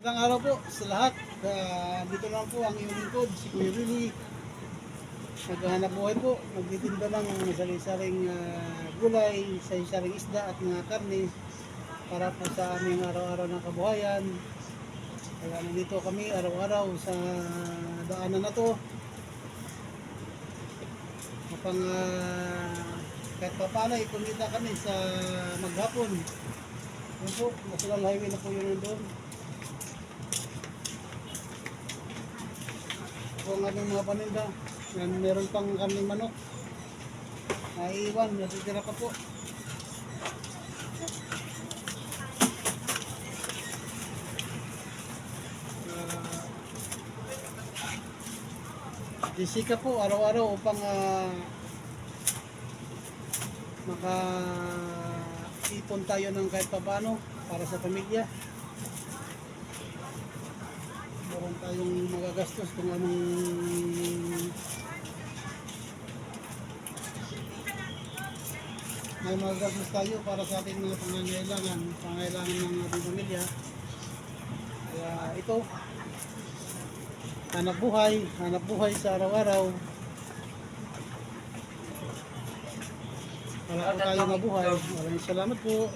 Magandang araw po sa lahat. Dito lang po ang iyong lingkod, si Kuya Willie. Naghahanap buhay po, nagtitinda lang ng sari-saring gulay, sari-saring isda at mga karne para po sa aming araw-araw ng kabuhayan. Kaya nandito kami araw-araw sa daanan na to upang kahit pa paano kumita kami sa maghapon. Yun po, National Highway na po yun nandun. Kung anong mga paninda, meron pang kaming manok. Naiiwan, natitira pa po. Disika po araw-araw upang makaipon tayo ng kahit paano para sa pamilya. Meron tayong magagastos kung anong may magagastos tayo para sa ating mga pangangailangan ng ating pamilya. Kaya ito, hanap buhay sa araw-araw para po tayo mabuhay. Maraming salamat po.